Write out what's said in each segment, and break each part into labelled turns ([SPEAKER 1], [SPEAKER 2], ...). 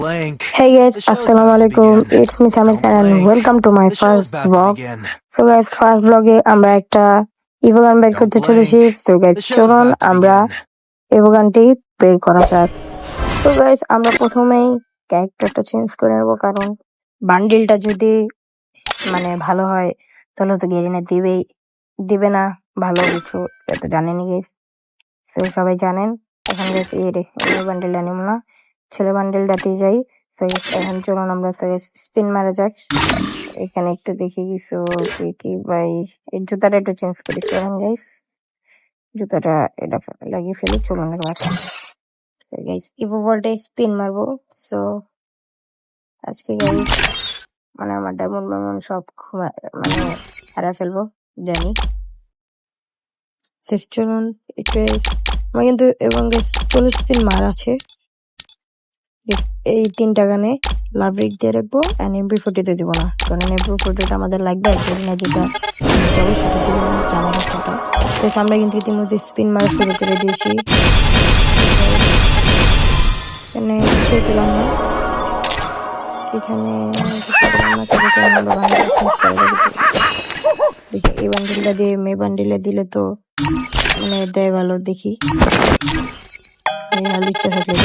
[SPEAKER 1] Hey guys, Assalamualaikum. It's me Samir Khan and welcome to my first vlog. So guys, first vlog-এ আমরা একটা ইভোগান বের করতে চলেছি। So guys, চলুন আমরা ইভোগানটি বের করা যাক। So guys, আমরা প্রথমেই ক্যারেক্টারটা চেঞ্জ করে নেব, কারণ বান্ডিলটা যদি ভালো হয় তাহলে তো গেরিনা দিবে না ভালো কিছু, এটা জানেনই guys। So সবাই জানেন। এখন guys এই বান্ডিলটা নেব না, ছেলে বান্ডিলটাতেই যাই। তো এখন চলুন আমরা স্পিন মারা যাক। এখানে একটু দেখি কিছু কি ভাই, এই জুতাটা একটু চেঞ্জ করি। চলুন গাইস, জুতাটা এটা লাগিয়ে ফেলি। চলুন একবার গাইস ইভো বলটাই স্পিন মারবো। সো আজকে গাইস আমার ডায়মন্ড সব হারা ফেলবো জানি। শেষ চলুন একটু আমার কিন্তু এবং 40 স্পিন মার আছে। এই 3টা গানে লাভ রেট দিয়ে রাখবো, এন্ড MP40 তে দিব না, কারণ MP40 আমাদের লাগবে না, যেটা আমরা কিন্তু ইতিমধ্যে স্পিন মারা শুরু করে দিয়েছি। এখানে দেখি এই বান্ডিলটা দিয়ে মে বান্ডিলে দিলে তো দেয় ভালো। দেখি ইচ্ছা থাকলে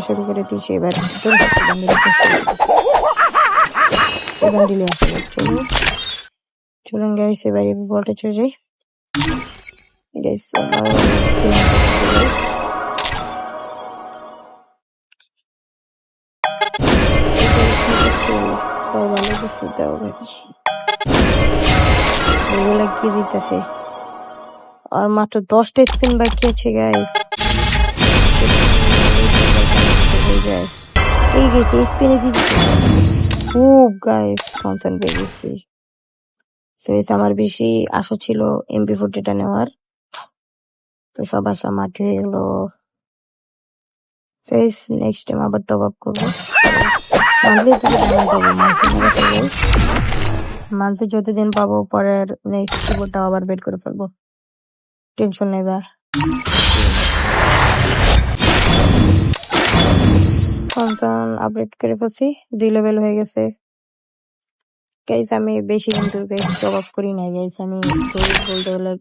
[SPEAKER 1] শুরু করে দিয়েছি। এবার বান্ডিলে আসলে চলুন গাইস, এবার এই বলটা চলে যাই গাইস। ভালো কিছু দাও এগুলা কি দিতেছে, আর মাত্র 10টা স্পিন বাকি আছে গাইস। এই গেছে স্পিনে দিচ্ছে খুব গাইস, থমসন পেয়ে গেছি। আমার বেশি আশা ছিল MP40টা নেওয়ার, তো সব আশা মাটি হয়ে গেল। নেক্সট টাইম আবার টপ আপ করবো। মান্থলি যতদিন পাবো পরের নেক্সট কিবোর্ডটা আবার বের করে ফেলবো, টেনশন নেই। বা আপডেট করে ফেলছি, 2 লেভেল হয়ে গেছে গাইস। আমি বেশি কিন্তু টপ আপ করি না গাইস, আমি বলতে হলে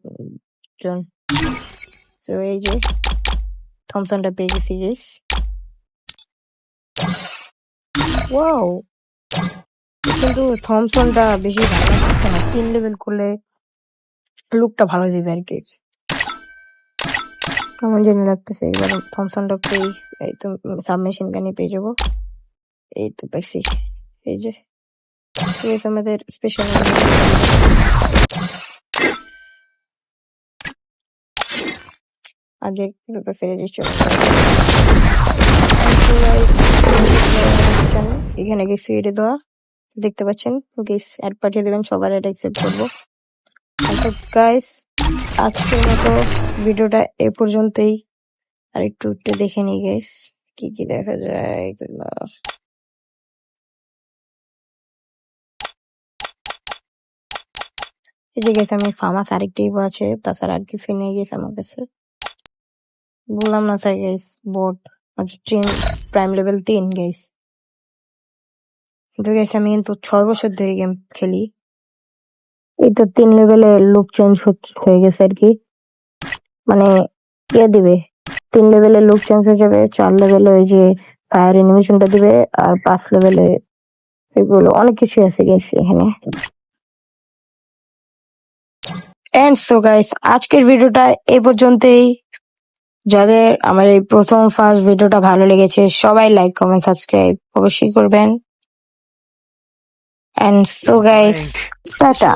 [SPEAKER 1] এই যে থমসনটা পেয়ে গেছি গাইস। ওয়াও, কিন্তু থমসনটা বেশি ভালো লাগছে না, 3 লেভেল করলে লুকটা ভালো দিবে আর কি, কেমন জানি লাগতেছে। এবার থমসনটা পেয়ে এই তো সাবমেশিন গানে পেয়ে যাবো। এই তো পাইছি, এই যে আমাদের স্পেশাল আগের ফিরে যাচ্ছি। এখানে গেছি এটা দেওয়া দেখতে পাচ্ছেন, গেস অ্যাড পাঠিয়ে দেবেন, সবার অ্যাড অ্যাকসেপ্ট করবো। গাইস আজকের মতো ভিডিওটা এ পর্যন্তই, আর একটু দেখে নিই গাইস কি কি দেখা যায় এগুলো। এই যে গেছে আমি ফার্মাস আরেকটা ইভো আছে, তাছাড়া আর কিছু নিয়ে গেছে আমার কাছে। বললাম না sir guys, board prime level 3 guys. কিন্তু গাইস আমি কিন্তু 6 বছর ধরে গেম খেলি। এই তো 3 লেভেলে লুক চেঞ্জ হয়ে গেছে আর কি, দিবে 3 লেভেলে লুক চেঞ্জ হয়ে যাবে, 4 লেভেলে ওই যে ফায়ার অ্যানিমেশনটা দিবে, আর 5 লেভেলে এগুলো অনেক কিছু আছে গাইস এখানে। এন্ড সো গাইস আজকের ভিডিওটা এই পর্যন্তই। যাদের আমার এই ফার্স্ট ভিডিওটা ভালো লেগেছে সবাই লাইক কমেন্ট সাবস্ক্রাইব অবশ্যই করবেন। And so guys tata.